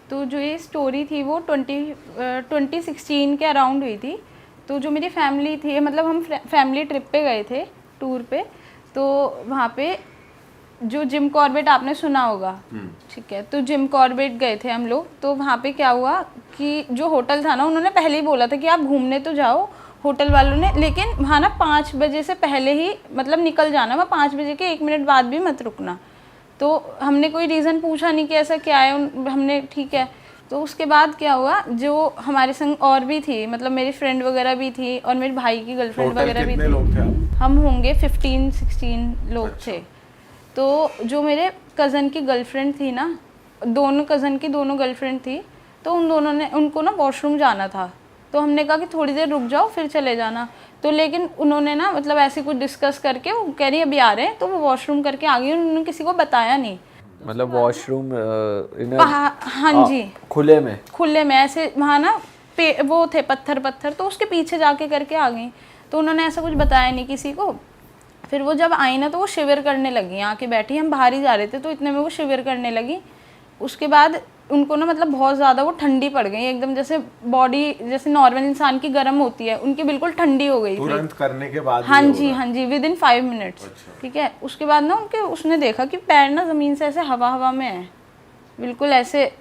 तो जो ये स्टोरी थी वो 2016 के अराउंड हुई थी। तो जो मेरी फैमिली थी, मतलब हम फैमिली ट्रिप पे गए थे, टूर पे। तो वहाँ पे जो जिम कॉर्बेट आपने सुना होगा, ठीक है, तो जिम कॉर्बेट गए थे हम लोग। तो वहाँ पे क्या हुआ कि जो होटल था ना, उन्होंने पहले ही बोला था कि आप घूमने तो जाओ, होटल वालों ने, लेकिन वहाँ ना 5 बजे से पहले ही मतलब निकल जाना, वहाँ 5 बजे के 1 मिनट बाद भी मत रुकना। तो हमने कोई रीज़न पूछा नहीं कि ऐसा क्या है, हमने ठीक है। तो उसके बाद क्या हुआ, जो हमारे संग और भी थी, मतलब मेरी फ्रेंड वगैरह भी थी और मेरे भाई की गर्लफ्रेंड वगैरह भी कितने थी। लोग थे आप? हम होंगे 15-16 लोग अच्छा। थे। तो जो मेरे कज़न की गर्लफ्रेंड थी ना, दोनों कज़न की दोनों गर्लफ्रेंड थी, तो उन दोनों ने, उनको ना वॉशरूम जाना था। तो हमने कहा कि थोड़ी देर रुक जाओ फिर चले जाना। तो लेकिन उन्होंने ना मतलब ऐसे कुछ डिस्कस करके वो कह रही अभी आ रहे हैं, तो वो वॉशरूम करके आ गई, उन्होंने किसी को बताया नहीं। मतलब वॉशरूम हाँ जी, खुले में? खुले में ऐसे, वहाँ ना वो थे पत्थर पत्थर, तो उसके पीछे जाके करके आ गई। तो उन्होंने ऐसा कुछ बताया नहीं किसी को। फिर वो जब आई ना, तो वो शिविर करने लगी, आके बैठी, हम बाहर ही जा रहे थे, तो इतने में वो शिविर करने लगी। उसके बाद उनको ना मतलब बहुत ज़्यादा वो ठंडी पड़ गई एकदम, जैसे बॉडी जैसे नॉर्मल इंसान की गर्म होती है, उनकी बिल्कुल ठंडी हो गई थी तुरंत करने के बाद? हाँ जी, हाँ जी, विदिन 5 मिनट्स। अच्छा। ठीक है, उसके बाद ना उसने देखा कि पैर ना ज़मीन से ऐसे हवा हवा में है, बिल्कुल ऐसे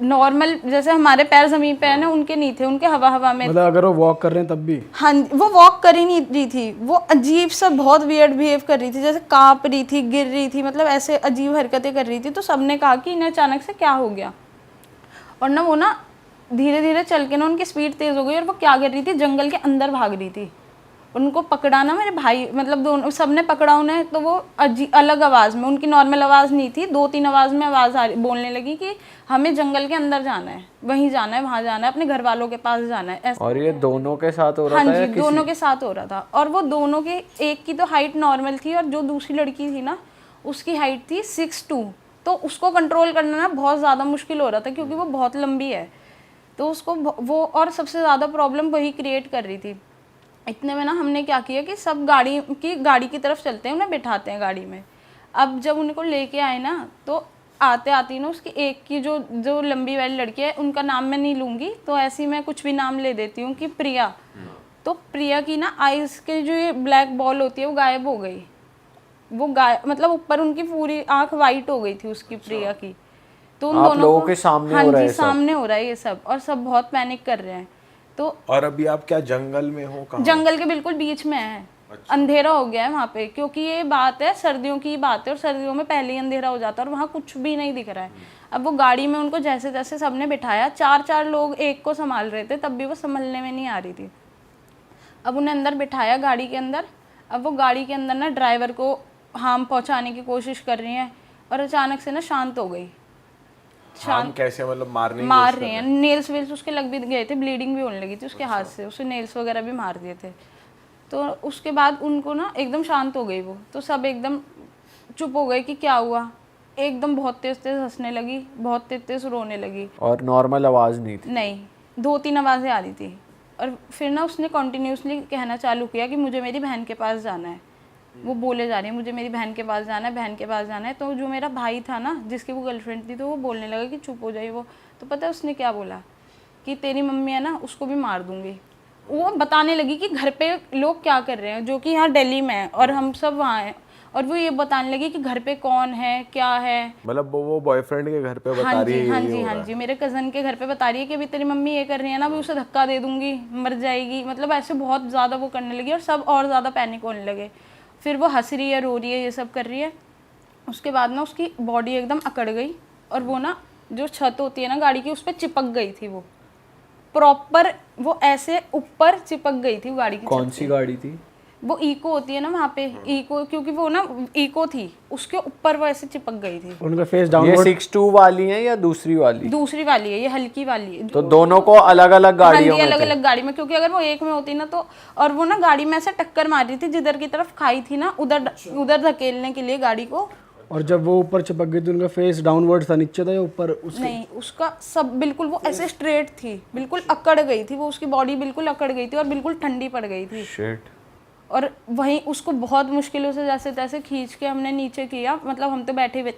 नॉर्मल जैसे हमारे पैर ज़मीन पे है ना, उनके नहीं थे, उनके हवा हवा में। मतलब अगर वो वॉक कर रहे हैं तब भी? हाँ, वो वॉक कर ही नहीं रही थी, वो अजीब सा बहुत वियर्ड बिहेव कर रही थी, जैसे कांप रही थी, गिर रही थी, मतलब ऐसे अजीब हरकतें कर रही थी। तो सबने कहा कि इन्हें अचानक से क्या हो गया। और ना वो ना धीरे धीरे चल के ना उनकी स्पीड तेज़ हो गई, और वो क्या कर रही थी, जंगल के अंदर भाग रही थी। उनको पकड़ा ना मेरे भाई, मतलब दोनों सबने पकड़ा उन्हें। तो वो अलग आवाज़ में, उनकी नॉर्मल आवाज़ नहीं थी, 2-3 आवाज़ में आवाज़ बोलने लगी कि हमें जंगल के अंदर जाना है, वहीं जाना है, वहाँ जाना है, अपने घर वालों के पास जाना है, ऐसा। और ये दोनों के साथ हो रहा हाँ था जी, या किसी? दोनों के साथ हो रहा था। और वो दोनों के, एक की तो हाइट नॉर्मल थी, और जो दूसरी लड़की थी ना, उसकी हाइट थी 6'2". तो उसको कंट्रोल करना ना बहुत ज़्यादा मुश्किल हो रहा था, क्योंकि वो बहुत लंबी है। तो उसको वो, और सबसे ज़्यादा प्रॉब्लम वही क्रिएट कर रही थी। इतने में ना हमने क्या किया कि सब गाड़ी की तरफ चलते हैं, उन्हें बिठाते हैं गाड़ी में। अब जब उनको लेके आए ना, तो आते आती ना उसकी एक की जो लंबी वाली लड़की है, उनका नाम मैं नहीं लूँगी, तो ऐसी मैं कुछ भी नाम ले देती हूँ कि प्रिया। तो प्रिया की ना आइज़ के जो ये ब्लैक बॉल होती है वो गायब हो गई। वो मतलब ऊपर उनकी पूरी आँख वाइट हो गई थी उसकी, प्रिया की। तो उन आप दोनों लोगों को, के सामने हाँ हो रहा है जी, सब? सामने हो रहा है ये सब, और सब बहुत पैनिक कर रहे हैं। तो और अभी आप क्या जंगल में हो? कहाँ? जंगल के बिल्कुल बीच में है। अच्छा। अंधेरा हो गया है वहाँ पे, क्योंकि ये बात है सर्दियों की बात है, और सर्दियों में पहले ही अंधेरा हो जाता है, और वहाँ कुछ भी नहीं दिख रहा है। अब वो गाड़ी में उनको जैसे तैसे सबने बिठाया, 4-4 लोग एक को संभाल रहे थे, तब भी वो संभलने में नहीं आ रही थी। अब उन्हें अंदर बिठाया गाड़ी के अंदर। अब वो गाड़ी के अंदर ना ड्राइवर को हार्म पहुँचाने की कोशिश कर रही हैं, और अचानक से ना शांत हो गई। हम कैसे, मतलब मारने की मार कोशिश रही कर हैं, रहे नेल्स वेल्स उसके लग भी गए थे, ब्लीडिंग भी होने लगी थी उसके हाथ से, उसे नेल्स वगैरह भी मार दिए थे। तो उसके बाद उनको ना एकदम शांत हो गई वो, तो सब एकदम चुप हो गए कि क्या हुआ। एकदम बहुत तेज तेज हंसने लगी, बहुत तेज तेज रोने लगी। और नॉर्मल आवाज़ नहीं थी? नहीं, 2-3 आवाज़ें आ रही थी। और फिर ना उसने कॉन्टीन्यूसली कहना चालू किया कि मुझे मेरी बहन के पास जाना है। वो बोले जा रही है मुझे मेरी बहन के पास जाना है, बहन के पास जाना है। तो जो मेरा भाई था ना, जिसकी वो गर्लफ्रेंड थी, तो वो बोलने लगा कि चुप हो जाइए। वो तो पता है उसने क्या बोला कि तेरी मम्मी है ना, उसको भी मार दूंगी। वो बताने लगी कि घर पे लोग क्या कर रहे हैं, जो कि यहाँ दिल्ली में है और हम सब वहाँ हैं। और वो ये बताने लगी कि घर पे कौन है, क्या है। मतलब वो बॉयफ्रेंड के घर पे बता हाँ रही जी, है हाँ ये जी, हो हाँ रहा जी, है? मेरे कज़न के घर पे बता रही है कि अभी तेरी मम्मी ये कर रही है ना, अभी उसे धक्का दे दूंगी, मर जाएगी। मतलब ऐसे बहुत ज़्यादा वो करने लगी, और सब और ज़्यादा पैनिक होने लगे। फिर वो हंस रही है, रो रही है, ये सब कर रही है। उसके बाद ना उसकी बॉडी एकदम अकड़ गई, और वो ना जो छत होती है ना गाड़ी की, उस पर चिपक गई थी वो प्रॉपर। वो ऐसे ऊपर चिपक गई थी वो गाड़ी की छत कौन सी पे। गाड़ी थी? वो इको होती है ना वहाँ पे, इको, क्योंकि वो ना इको थी, उसके ऊपर वो ऐसे चिपक गई थी। उनका फेस ये डाउनवर्ड? 6'2" वाली है या दूसरी वाली? दूसरी वाली है, ये हल्की वाली है। तो दोनों को अलग अलग गाड़ियों में अलग थे? अलग गाड़ी में, क्योंकि अगर वो एक में होती ना तो। और वो ना गाड़ी में ऐसे टक्कर मार रही थी, जिधर की तरफ खाई थी ना, उधर उधर धकेलने के लिए गाड़ी को। और जब वो ऊपर चिपक गई तो उनका फेस डाउनवर्ड था, नीचे था या ऊपर उसके? नहीं, उसका सब बिल्कुल वो ऐसे स्ट्रेट थी, बिल्कुल अकड़ गई थी वो, उसकी बॉडी बिल्कुल अकड़ गई थी और बिल्कुल ठंडी पड़ गई थी। शिट। और वहीं उसको बहुत मुश्किलों से जैसे तैसे खींच के हमने नीचे किया। मतलब हम तो बैठे हुए,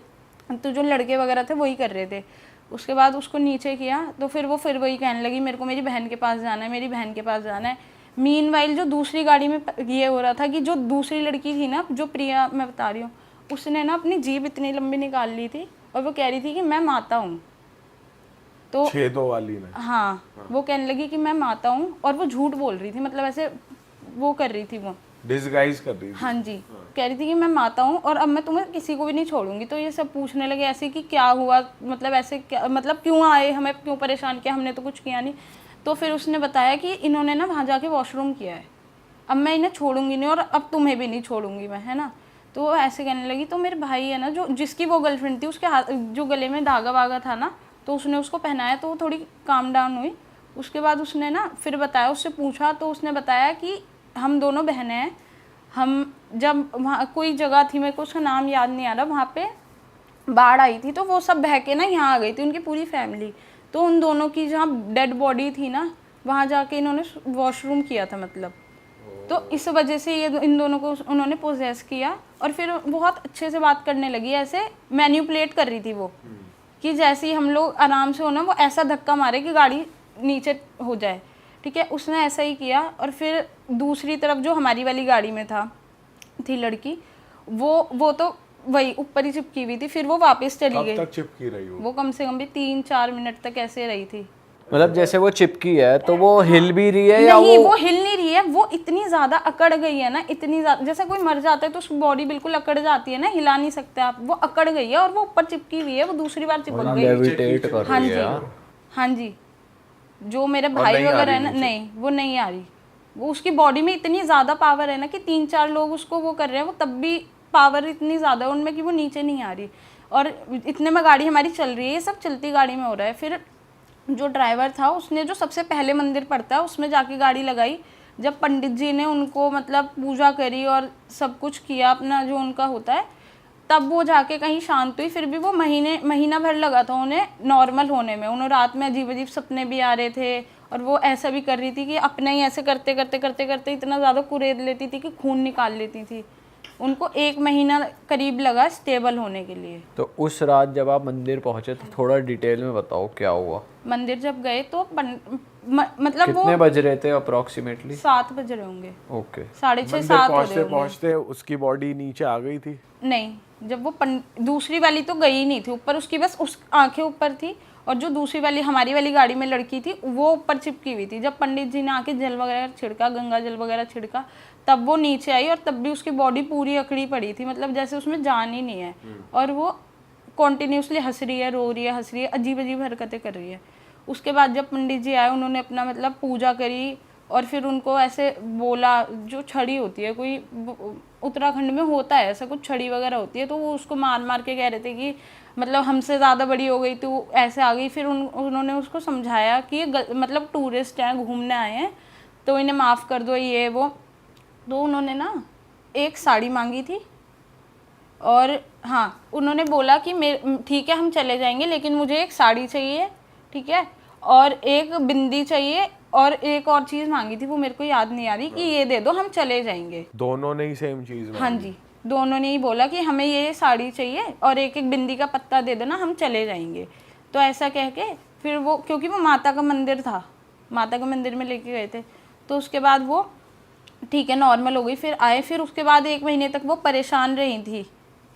तो जो लड़के वगैरह थे वही कर रहे थे। उसके बाद उसको नीचे किया तो फिर वो फिर वही कहने लगी मेरे को मेरी बहन के पास जाना है, मेरी बहन के पास जाना है। मीनवाइल जो दूसरी गाड़ी में ये हो रहा था कि जो दूसरी लड़की थी ना, जो प्रिया मैं बता रही हूँ, उसने ना अपनी जीभ इतनी लंबी निकाल ली थी और वो कह रही थी कि मैं माता हूँ। तो 6-2 वाली में हाँ, वो कहने लगी कि मैं माता हूँ और वो झूठ बोल रही थी, मतलब ऐसे वो कर रही थी, वो डिसगाइज कर रही थी। हाँ जी, कह रही थी कि मैं माता हूँ और अब मैं तुम्हें किसी को भी नहीं छोड़ूंगी। तो ये सब पूछने लगे ऐसे कि क्या हुआ, मतलब ऐसे क्या, मतलब क्यों आए, हमें क्यों परेशान किया, हमने तो कुछ किया नहीं। तो फिर उसने बताया कि इन्होंने ना वहाँ जाके वॉशरूम किया है, अब मैं इन्हें छोड़ूंगी नहीं और अब तुम्हें भी नहीं छोड़ूंगी मैं, है ना। तो वो ऐसे कहने लगी। तो मेरे भाई है ना, जो जिसकी वो गर्लफ्रेंड थी, उसके हाथ जो गले में धागा वागा था ना, तो उसने उसको पहनाया तो वो थोड़ी काम डाउन हुई। उसके बाद उसने ना फिर बताया, उससे पूछा तो उसने बताया कि हम दोनों बहनें हैं, हम जब वहाँ कोई जगह थी, मेरे को उसका नाम याद नहीं आ रहा, वहाँ पे बाढ़ आई थी तो वो सब बह के ना यहाँ आ गई थी, उनकी पूरी फैमिली। तो उन दोनों की जहाँ डेड बॉडी थी ना, वहाँ जाके इन्होंने वॉशरूम किया था, मतलब। तो इस वजह से ये इन दोनों को उन्होंने पोजेस किया और फिर बहुत अच्छे से बात करने लगी, ऐसे मैन्युपुलेट कर रही थी वो, कि जैसे ही हम लोग आराम से हो ना, वो ऐसा धक्का मारे कि गाड़ी नीचे हो जाए, ठीक है। उसने ऐसा ही किया और फिर दूसरी तरफ जो हमारी वाली गाड़ी में थी लड़की, वो तो वही ऊपर ही चिपकी हुई थी। फिर वो वापस चली गई। कब तक चिपकी रही वो कम से कम भी 3-4 मिनट तक ऐसे रही थी। मतलब जैसे वो चिपकी है तो वो हिल भी रही है या नहीं, वो हिल नहीं रही है, वो इतनी ज्यादा अकड़ गई है ना, इतनी ज्यादा, जैसे कोई मर जाता है तो उसकी बॉडी बिल्कुल अकड़ जाती है ना, हिला नहीं सकते आप, वो अकड़ गई है और वो ऊपर चिपकी हुई है, वो दूसरी बार चिपक गई। लेविटेट कर हाँ रही जी, है यार। हाँ जी। जो मेरे भाई वगैरह है ना, नहीं वो नहीं आ रही, वो उसकी बॉडी में इतनी ज्यादा पावर है ना कि 3-4 लोग उसको वो कर रहे हैं, वो तब भी पावर इतनी ज्यादा है उनमें कि वो नीचे नहीं आ रही। और इतने में गाड़ी हमारी चल रही है, ये सब चलती गाड़ी में हो रहा है। फिर जो ड्राइवर था उसने जो सबसे पहले मंदिर पड़ता है उसमें जाके गाड़ी लगाई। जब पंडित जी ने उनको मतलब पूजा करी और सब कुछ किया अपना जो उनका होता है, तब वो जाके कहीं शांत हुई। फिर भी वो महीना भर लगा था उन्हें नॉर्मल होने में। उन्हें रात में अजीब अजीब सपने भी आ रहे थे और वो ऐसा भी कर रही थी कि अपने ही ऐसे करते करते करते करते इतना ज़्यादा कुरेद लेती थी कि खून निकाल लेती थी। उनको 1 महीना करीब लगा स्टेबल होने के लिए। तो उस रात जब आप मंदिर पहुंचे तो थोड़ा डिटेल में बताओ क्या हुआ। मंदिर जब गए तो मतलब कितने वो बज रहे थे अप्रोक्सीमेटली? 7 बज रहे होंगे, ओके। 6:30 7 हो रहे होंगे। पहुंचते उसकी बॉडी नीचे आ गई थी? नहीं, जब वो दूसरी वाली तो गई नहीं थी ऊपर, उसकी बस उस आंखें ऊपर थी और जो दूसरी वाली हमारी वाली गाड़ी में लड़की थी वो ऊपर चिपकी हुई थी। जब पंडित जी ने आके जल वगैरह छिड़का, गंगा जल वगैरह छिड़का, तब वो नीचे आई और तब भी उसकी बॉडी पूरी अकड़ी पड़ी थी, मतलब जैसे उसमें जान ही नहीं है। और वो कॉन्टिन्यूसली हंस रही है, रो रही है, हंस रही है, अजीब अजीब हरकतें कर रही है। उसके बाद जब पंडित जी आए उन्होंने अपना मतलब पूजा करी और फिर उनको ऐसे बोला, जो छड़ी होती है, कोई उत्तराखंड में होता है ऐसा कुछ, छड़ी वगैरह होती है, तो वो उसको मार मार के कह रहे थे कि मतलब हमसे ज़्यादा बड़ी हो गई तो ऐसे आ गई। फिर उन्होंने उसको समझाया कि ये मतलब टूरिस्ट हैं, घूमने आए हैं, तो इन्हें माफ़ कर दो ये वो। तो उन्होंने ना एक साड़ी मांगी थी और हाँ, उन्होंने बोला कि ठीक है हम चले जाएंगे लेकिन मुझे एक साड़ी चाहिए, ठीक है, और एक बिंदी चाहिए और एक और चीज़ मांगी थी, वो मेरे को याद नहीं आ रही, कि ये दे दो हम चले जाएंगे। दोनों ने ही सेम चीज़? हाँ जी, दोनों ने ही बोला कि हमें ये साड़ी चाहिए और एक एक बिंदी का पत्ता दे देना, हम चले जाएंगे। तो ऐसा कह के फिर वो, क्योंकि वो माता का मंदिर था, माता के मंदिर में लेके गए थे, तो उसके बाद वो ठीक है नॉर्मल हो गई। फिर आए, फिर उसके बाद 1 महीने तक वो परेशान रही थी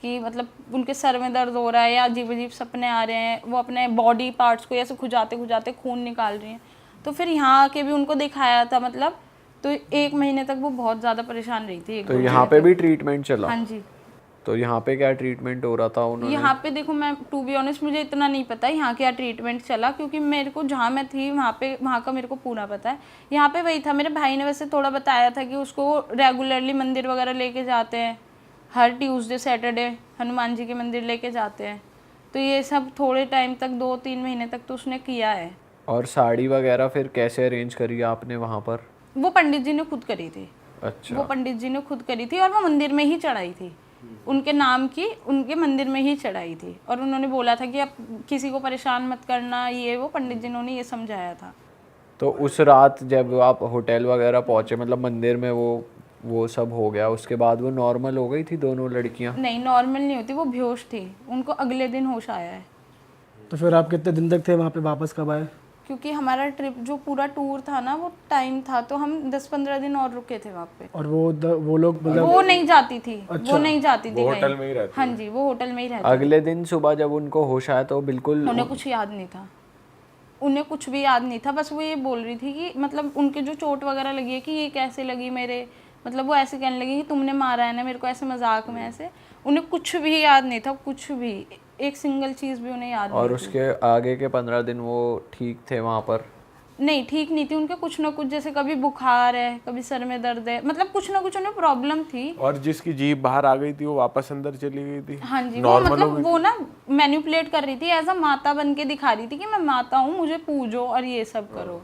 कि मतलब उनके सर में दर्द हो रहा है या अजीब अजीब सपने आ रहे हैं, वो अपने बॉडी पार्ट्स को ऐसे खुजाते खुजाते खून निकाल रही हैं। तो फिर यहाँ आके भी उनको दिखाया था मतलब, तो 1 महीने तक वो बहुत ज़्यादा परेशान रही थी। तो यहाँ पे भी ट्रीटमेंट चला? हाँ जी। तो यहाँ पे क्या ट्रीटमेंट हो रहा था उन्होंने? यहाँ पे देखो, मैं टू बी ऑनेस्ट मुझे इतना नहीं पता यहाँ क्या ट्रीटमेंट चला, क्योंकि मेरे को जहाँ मैं थी वहाँ का मेरे को पूरा पता है। यहाँ पे वही था, मेरे भाई ने वैसे थोड़ा बताया था कि उसको रेगुलरली मंदिर वगैरह लेके जाते हैं, हर ट्यूसडे सैटरडे हनुमान जी के मंदिर लेके जाते हैं। तो ये सब थोड़े टाइम तक 2-3 महीने तक तो उसने किया है। और साड़ी वगैरह फिर कैसे अरेंज करी आपने वहाँ पर? वो पंडित जी ने खुद करी थी। अच्छा। वो पंडित जी ने खुद करी थी और वो मंदिर में ही चढ़ाई थी, उनके नाम की, उनके मंदिर में ही चढ़ाई थी। और उन्होंने बोला था कि आप किसी को परेशान मत करना, ये वो पंडित जी ने ये समझाया था। तो उस रात जब आप होटल वगैरह पहुँचे, मतलब मंदिर में वो सब हो गया, उसके बाद वो नॉर्मल हो गई थी दोनों लड़कियाँ? नहीं, नॉर्मल नहीं होती, वो बेहोश थी, उनको अगले दिन होश आया है। तो फिर आप कितने दिन तक थे वहाँ पे, वापस कब आए? क्योंकि हमारा ट्रिप जो पूरा टूर था ना वो टाइम था, तो हम 10-15 दिन और रुके थे वहाँ पे। और वो लोग मतलब वो नहीं जाती थी, वो नहीं जाती थी वो कहीं। होटल में ही रहती हाँ जी, वो होटल में ही रहती अगले दिन सुबह जब उनको होश आया तो बिल्कुल उन्हें कुछ याद नहीं था, उन्हें कुछ भी याद नहीं था। बस वो ये बोल रही थी कि मतलब उनके जो चोट वगैरह लगी है कि ये कैसे लगी मेरे, मतलब वो ऐसे कहने लगी कि तुमने मारा है ना मेरे को, ऐसे मजाक में ऐसे। उन्हें कुछ भी याद नहीं था, कुछ भी, एक सिंगल चीज़ भी उन्हें याद और नहीं उसके आगे के 15 दिन वो ठीक थे वहाँ पर? थी। नहीं, ठीक नहीं थी। उनके कुछ ना कुछ, जैसे कभी बुखार है, कभी सर में दर्द है, मतलब कुछ ना कुछ उन्हें प्रॉब्लम थी। और जिसकी जीभ बाहर आ गई थी वो वापस अंदर चली गई थी। हाँ जी, वो नॉर्मल हो मतलब गई वो ना मैनिपुलेट कर रही थी, एज अ माता बन के दिखा रही थी कि मैं माता हूँ, मुझे पूजो और ये सब करो।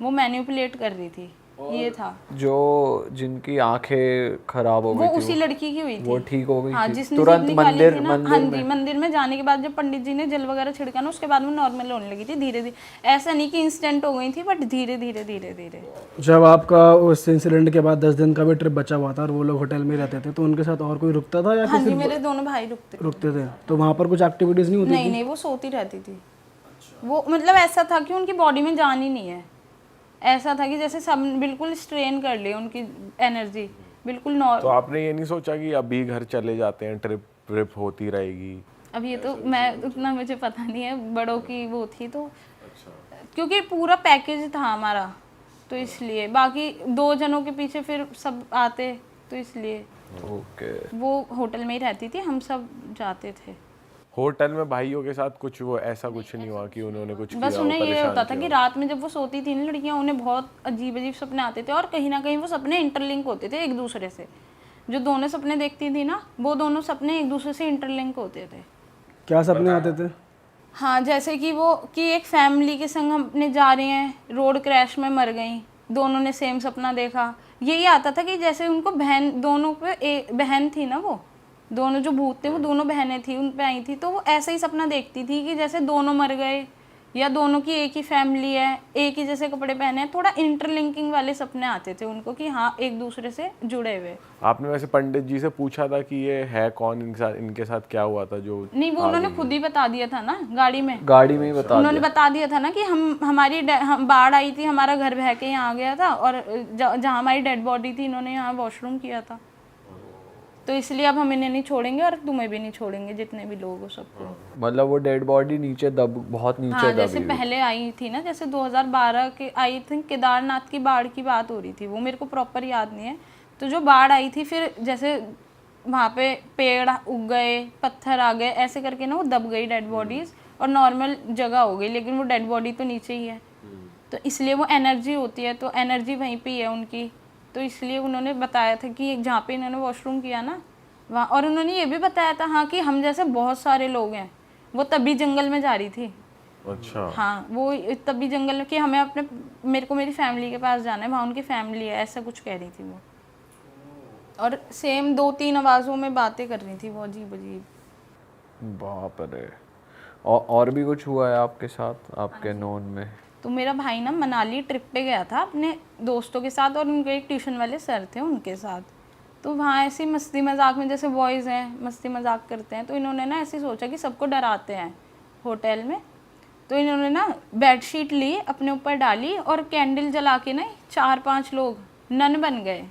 वो मैनिपुलेट कर रही थी, ये था। जो जिनकी आंखें खराब हो वो गई थी उसी लड़की की हुई थी। वो ठीक हो गई हाँ, थी जिसने तुरंत जीभ निकाली मंदिर थी ना। मंदिर हाँ में? जी, मंदिर में जाने के बाद जब पंडित जी ने जल वगैरह छिड़का ना, उसके बाद वो नॉर्मल होने लगी थी धीरे धीरे। ऐसा नहीं कि इंस्टेंट हो गई थी, बट धीरे धीरे धीरे धीरे। जब आपका उस इंसिडेंट के बाद 10 दिन का भी ट्रिप बचा हुआ था और वो लोग होटल में ही रहते थे, तो उनके साथ और कोई रुकता था या हाँ फिर जी, सिर्फ मेरे दोनों भाई रुकते थे? तो वहाँ पर कुछ एक्टिविटीज़ नहीं होती नहीं नहीं, वो सोती रहती थी। वो मतलब ऐसा था कि उनकी बॉडी में जान ही नहीं है। ऐसा था कि जैसे सब बिल्कुल स्ट्रेन कर लिए, उनकी एनर्जी बिल्कुल तो आपने ये नहीं सोचा कि अभी घर चले जाते हैं, ट्रिप होती रहेगी? अब ये तो मैं उतना मुझे पता नहीं है, बड़ों की वो थी तो, क्योंकि पूरा पैकेज था हमारा, तो इसलिए। बाकी 2 जनों के पीछे फिर सब आते, तो इसलिए ओके। वो होटल में ही रहती थी, हम सब जाते थे। होटल में भाइयों के साथ कुछ वो ऐसा कुछ नहीं हुआ कि उन्होंने कुछ बस किया हो, उन्हें ये परेशान होता था किया कि हो? रात में जब वो सोती थी ना लड़कियां, उन्हें बहुत अजीब अजीब सपने आते थे, और कहीं ना कहीं वो सपने इंटरलिंक होते थे एक दूसरे से। जो दोनों सपने देखती थी ना, वो दोनों सपने एक दूसरे से इंटरलिंक होते थे। क्या सपने आते थे? हाँ, जैसे कि वो कि एक फैमिली के संग अपने जा रहे हैं, रोड क्रैश में मर गई, दोनों ने सेम सपना देखा। यही आता था कि जैसे उनको बहन, दोनों पे बहन थी ना, वो दोनों जो भूत थे वो दोनों बहनें थी, उन पे आई थी, तो वो ऐसा ही सपना देखती थी कि जैसे दोनों मर गए, या दोनों की एक ही फैमिली है, एक ही जैसे कपड़े पहने हैं। थोड़ा इंटरलिंकिंग वाले सपने आते थे उनको कि हाँ एक दूसरे से जुड़े हुए। आपने वैसे पंडित जी से पूछा था कि ये है कौन, इनके साथ क्या हुआ था जो? नहीं, वो उन्होंने खुद ही बता दिया था ना, गाड़ी में गाड़ी में ही बता उन्होंने बता दिया था ना कि हम बाढ़ आई थी, हमारा घर बह के यहाँ आ गया था, और जहाँ हमारी डेड बॉडी थी इन्होंने यहाँ वॉशरूम किया था, तो इसलिए अब हम इन्हें नहीं छोड़ेंगे और तुम्हें भी नहीं छोड़ेंगे, जितने भी लोग हो सबको। मतलब वो डेड बॉडी नीचे बहुत नीचे हाँ, दबी जैसे हुई। पहले आई थी ना, जैसे 2012 के आई थिंक केदारनाथ की बाढ़ की बात हो रही थी, वो मेरे को प्रॉपर याद नहीं है। तो जो बाढ़ आई थी, फिर जैसे वहाँ पे पेड़ उग गए, पत्थर आ गए, ऐसे करके ना वो दब गई डेड बॉडीज, और नॉर्मल जगह हो गई, लेकिन वो डेड बॉडी तो नीचे ही है। तो इसलिए वो एनर्जी होती है, तो एनर्जी वहीं पे ही है उनकी, तो इसलिए उन्होंने बताया था कि जहाँ पे इन्होंने वॉशरूम किया ना वहाँ, और उन्होंने ये भी बताया था हाँ कि हम जैसे बहुत सारे लोग हैं। वो तभी जंगल में जा रही थी। अच्छा। हाँ, वो तभी जंगल में कि हमें अपने, मेरे को मेरी फैमिली के पास जाना है, वहाँ उनकी फैमिली है, ऐसा कुछ कह रही थी वो। और सेम 2-3 आवाज़ों में बातें कर रही थी वो, अजीब अजीब। बाप रे। और भी कुछ हुआ है आपके साथ, आपके नोन में? तो मेरा भाई ना मनाली ट्रिप पे गया था अपने दोस्तों के साथ, और उनके एक ट्यूशन वाले सर थे उनके साथ। तो वहाँ ऐसी मस्ती मजाक में, जैसे बॉयज़ हैं मस्ती मजाक करते हैं, तो इन्होंने ना ऐसे सोचा कि सबको डराते हैं होटल में। तो इन्होंने ना बेडशीट ली, अपने ऊपर डाली, और कैंडल जला के ना 4-5 लोग नन बन गए,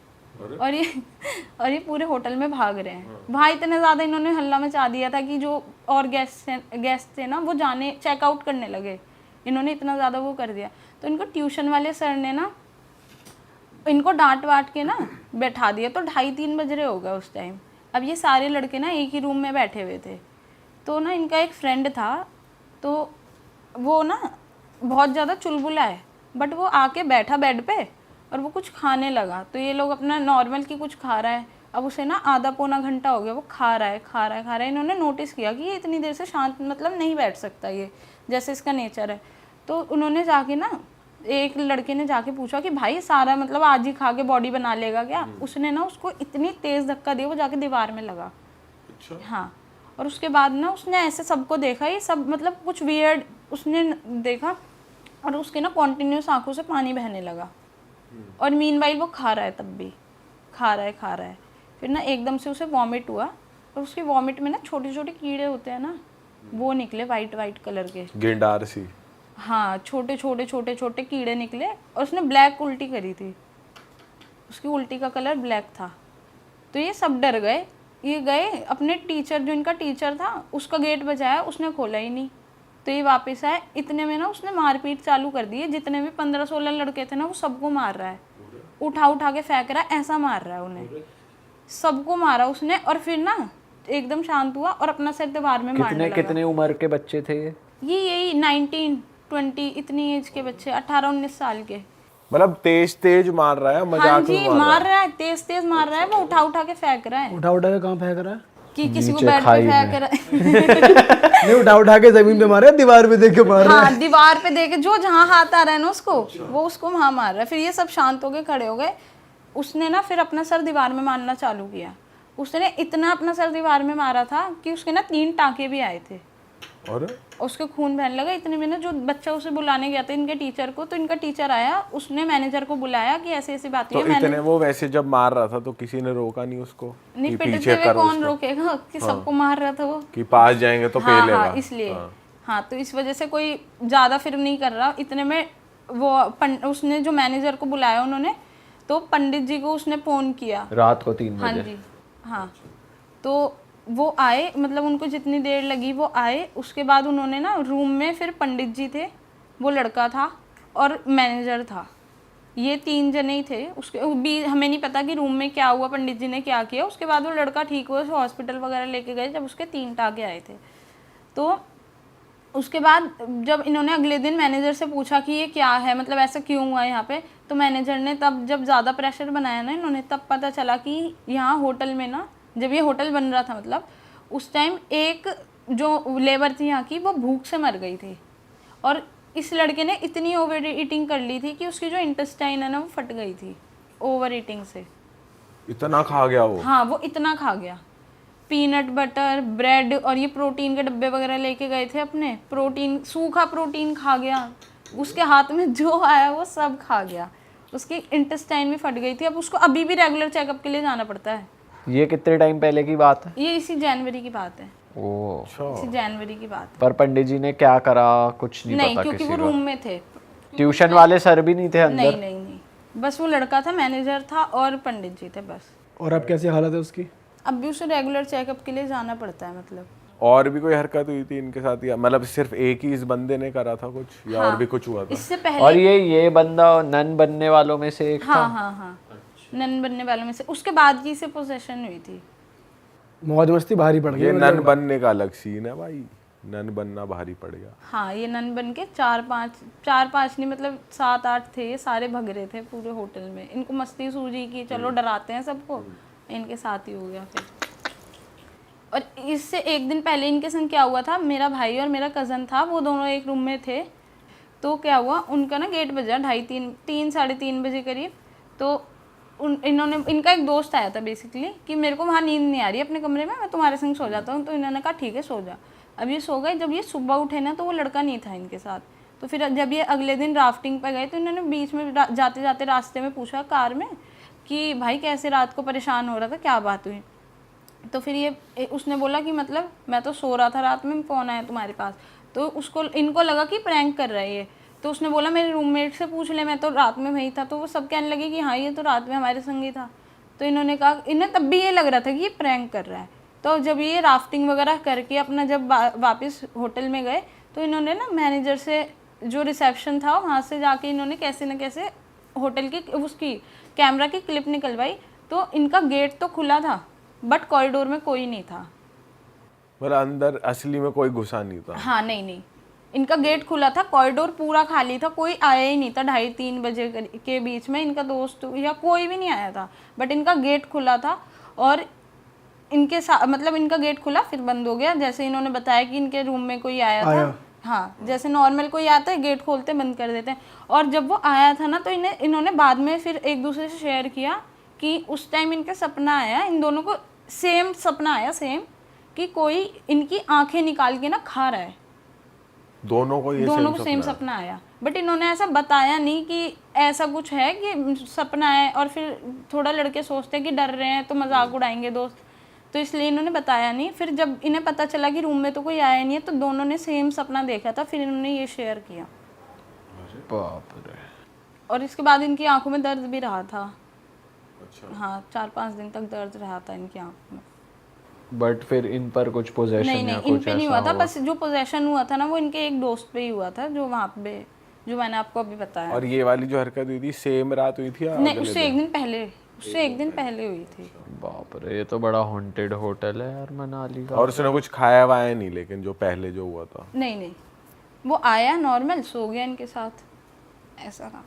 और ये पूरे होटल में भाग रहे हैं। वहाँ इतने ज़्यादा इन्होंने हल्ला मचा दिया था कि जो और गेस्ट थे ना वो जाने चेकआउट करने लगे। इन्होंने इतना ज़्यादा वो कर दिया, तो इनको ट्यूशन वाले सर ने ना इनको डांट वाट के ना बैठा दिया। तो 2:30-3 बज रहे हो गए उस टाइम। अब ये सारे लड़के ना एक ही रूम में बैठे हुए थे। तो ना इनका एक फ्रेंड था, तो वो ना बहुत ज़्यादा चुलबुला है, बट वो आके बैठा बेड पे और वो कुछ खाने लगा। तो ये लोग अपना नॉर्मल की कुछ खा रहा है। अब उसे ना आधा पौना घंटा हो गया वो खा रहा है। इन्होंने नोटिस किया कि ये इतनी देर से शांत मतलब नहीं बैठ सकता, ये जैसे इसका नेचर है। तो उन्होंने जाके ना, एक लड़के ने जाके पूछा कि भाई सारा मतलब आज ही खा के बॉडी बना लेगा क्या? उसने ना उसको इतनी तेज़ धक्का दिया वो जाके दीवार में लगा। अच्छा। हाँ, और उसके बाद ना उसने ऐसे सबको देखा, ये सब मतलब कुछ वियर्ड उसने देखा, और उसके ना कॉन्टिन्यूस आंखों से पानी बहने लगा। और मीनवाइल वो खा रहा है, तब भी खा रहा है। फिर ना एकदम से उसे वॉमिट हुआ, और उसकी वॉमिट में ना छोटे छोटे कीड़े होते हैं ना, वो निकले वाइट वाइट कलर के। गेंडार सी। हाँ, छोटे छोटे छोटे छोटे कीड़े निकले और उसने ब्लैक उल्टी करी थी, उसकी उल्टी का कलर ब्लैक था। तो ये सब डर गए, ये गए अपने टीचर, जो इनका टीचर था उसका गेट बजाया, उसने खोला ही नहीं। तो ये वापस आए, इतने में ना उसने मारपीट चालू कर दी है। जितने भी 15-16 लड़के थे ना वो सबको मार रहा है, उठा उठा के फेंक रहा है, ऐसा मार रहा है उन्हें, सबको मारा उसने। और फिर ना एकदम शांत हुआ और अपना सिर दीवार में मारने लगा। कितने उम्र के बच्चे थे ये? यही 19-20 इतनी एज के बच्चे, 18-19 साल के। मतलब तेज तेज मार रहा है, हाँ मजाक जी, में मार रहा है, तेज तेज मार रहा है, वो उठा उठा के फेंक रहा है। उठा उठा के कहाँ फेंक रहा है? कि किसी को बेड पे फेंक रहा है। नहीं, उठा उठा के जमीन पे मारा है, दीवार पे देख के मार रहा है। हाँ, दीवार पे देखे, जो जहाँ हाथ आ रहा है ना उसको, वो उसको वहाँ मार रहा है। फिर ये सब शांत हो गए, खड़े हो गए। उसने ना फिर अपना सर दीवार में मारना चालू किया। उसने इतना अपना सर दीवार में मारा था कि उसके ना 3 टाँके भी आए थे और उसके खून बहने लगा। इतने में ना जो बच्चा उसे बुलाने गया था इनके टीचर को, तो इनका टीचर आया, उसने मैनेजर को बुलाया कि ऐसी ऐसी बात तो है। इतने वो वैसे जब मार रहा था तो किसी ने रोका नहीं उसको? नहीं, कि पिटते पीछे हुए करो कौन उसको? रोकेगा कि सबको मार रहा था वो। कि पास जाएंगे तो हाँ, पेलेगा। हाँ, इसलिए हाँ, तो इस वजह से कोई ज़्यादा फिर नहीं कर रहा। इतने में वो उसने जो मैनेजर को बुलाया उन्होंने, तो पंडित जी को उसने फ़ोन किया रात को 3 हाँ बजे। जी, हाँ। तो वो आए, मतलब उनको जितनी देर लगी वो आए। उसके बाद उन्होंने ना रूम में, फिर पंडित जी थे, वो लड़का था और मैनेजर था, ये 3 जने ही थे। उसके भी हमें नहीं पता कि रूम में क्या हुआ, पंडित जी ने क्या किया। उसके बाद वो लड़का ठीक हुआ, उसको हॉस्पिटल वगैरह लेके गए जब उसके 3 टाँके आए थे। तो उसके बाद जब इन्होंने अगले दिन मैनेजर से पूछा कि ये क्या है, मतलब ऐसा क्यों हुआ यहाँ पे, तो मैनेजर ने तब जब ज़्यादा प्रेशर बनाया ना इन्होंने, तब पता चला कि यहाँ होटल में ना, जब ये होटल बन रहा था, मतलब उस टाइम एक जो लेबर थी यहाँ की, वो भूख से मर गई थी। और इस लड़के ने इतनी ओवर ईटिंग कर ली थी कि उसकी जो इंटेस्टाइन है ना वो फट गई थी ओवर ईटिंग से। इतना खा गया वो? हाँ, वो इतना खा गया। पीनट बटर, ब्रेड और ये प्रोटीन के डब्बे वगैरह लेके गए थे अपने, प्रोटीन, सूखा प्रोटीन खा गया। उसके हाथ में जो आया वो सब खा गया, उसकी इंटेस्टाइन भी फट गई थी। अब उसको अभी भी रेगुलर चेकअप के लिए जाना पड़ता है। ये कितने टाइम पहले की बात है? ये इसी जनवरी की बात है, ओ, इसी जनवरी की बात पर पंडित जी ने क्या करा कुछ है। नहीं नहीं, पता क्योंकि किसी वो को? रूम में थे। ट्यूशन वाले सर भी नहीं थे अंदर? नहीं नहीं नहीं, बस वो लड़का था, मैनेजर था और पंडित जी थे बस। और अब कैसी हालत है उसकी? अब भी उसे रेगुलर चेकअप के लिए जाना पड़ता है। मतलब और भी कोई हरकत हुई थी इनके साथ, या मतलब सिर्फ एक ही इस बंदे ने करा था कुछ, या और भी कुछ हुआ था? इससे पहले और ये बंदा नन बनने वालों में से एक था? हाँ हाँ हाँ, नन बनने वालों में से। उसके बाद की इसे पोजेशन हुई थी। मौज मस्ती भारी पड़ गई। ये नन बनने का अलग सीन है भाई, नन बनना भारी पड़ गया। हाँ, ये नन बन के 4-5 नहीं, मतलब 7-8 थे, ये सारे भग रहे थे पूरे होटल में। इनको मस्ती सूझी कि चलो डराते हैं सबको, इनके साथ ही हो गया फिर। और इससे एक दिन पहले इनके संग क्या हुआ था, मेरा भाई और मेरा कज़न था, वो दोनों एक रूम में थे। तो क्या हुआ, उनका ना गेट बजा 2:30 साढ़े 3 बजे करीब। तो इनका एक दोस्त आया था बेसिकली कि मेरे को वहाँ नींद नहीं आ रही अपने कमरे में, मैं तुम्हारे संग सो जाता हूँ। तो इन्होंने कहा ठीक है सो जा। अब ये सो गए। जब ये सुबह उठे ना तो वो लड़का नहीं था इनके साथ। तो फिर जब ये अगले दिन राफ्टिंग पे गए तो इन्होंने बीच में जाते जाते रास्ते में पूछा कार में कि भाई कैसे रात को परेशान हो रहा था, क्या बात हुई। तो फिर ये उसने बोला कि मतलब मैं तो सो रहा था रात में, फ़ोन आया तुम्हारे पास। तो इनको लगा कि प्रैंक कर रहा है ये। तो उसने बोला मेरे रूममेट से पूछ ले, मैं तो रात में वही था। तो वो सब कहने लगे कि हाँ ये तो रात में हमारे संग ही था। तो इन्होंने कहा, इन्हें तब भी ये लग रहा था कि ये प्रैंक कर रहा है। तो जब ये राफ्टिंग वगैरह करके अपना जब वापस होटल में गए तो इन्होंने ना मैनेजर से, जो रिसेप्शन था वहाँ से जाके इन्होंने कैसे न कैसे होटल की उसकी कैमरा की क्लिप निकलवाई। तो इनका गेट तो खुला था बट कॉरिडोर में कोई नहीं था, मतलब अंदर असली में कोई घुसा नहीं था? हाँ नहीं, इनका गेट खुला था, कॉरिडोर पूरा खाली था, कोई आया ही नहीं था 2:30-3 बजे के बीच में। इनका दोस्त या कोई भी नहीं आया था, बट इनका गेट खुला था। और इनके साथ मतलब इनका गेट खुला फिर बंद हो गया, जैसे इन्होंने बताया कि इनके रूम में कोई आया था। हाँ, जैसे नॉर्मल कोई आता है गेट खोलते बंद कर देते हैं। और जब वो आया था ना तो इन्होंने बाद में फिर एक दूसरे से शेयर किया कि उस टाइम इनका सपना आया, इन दोनों को सेम सपना आया, सेम, कि कोई इनकी आंखें निकाल के ना खा रहा है। दोनों को सेम सपना आया, बट इन्होंने ऐसा बताया नहीं कि ऐसा कुछ है कि सपना है। और फिर थोड़ा लड़के सोचते हैं कि डर रहे हैं तो मजाक उड़ाएंगे दोस्त, तो इसलिए इन्होंने बताया नहीं। फिर जब इन्हें पता चला कि रूम में तो कोई आया नहीं है, तो दोनों ने सेम सपना देखा था, फिर इन्होंने ये शेयर किया। बाप रे। और इसके बाद इनकी आंखों में दर्द भी रहा था। अच्छा। हाँ, 4-5 दिन तक दर्द रहा था इनकी आंखों में। बट फिर इन पर कुछ पोजेशन नहीं या नहीं, इन कुछ पे नहीं ऐसा हुआ था, बस जो पोजेशन हुआ था ना वो इनके एक दोस्त पे ही हुआ था, जो वहाँ पे, जो मैंने आपको अभी बताया। और ये वाली जो हरकत हुई थी सेम रात हुई थी या नहीं, अगले उससे एक दिन पहले, उससे एक दिन पहले हुई थी। बाप रे, ये तो बड़ा हॉन्टेड होटल है यार मनाली का। और उसने कुछ खाया वाया नहीं, लेकिन जो पहले जो हुआ था? नहीं नहीं, वो आया नॉर्मल, सो गया इनके साथ, ऐसा था।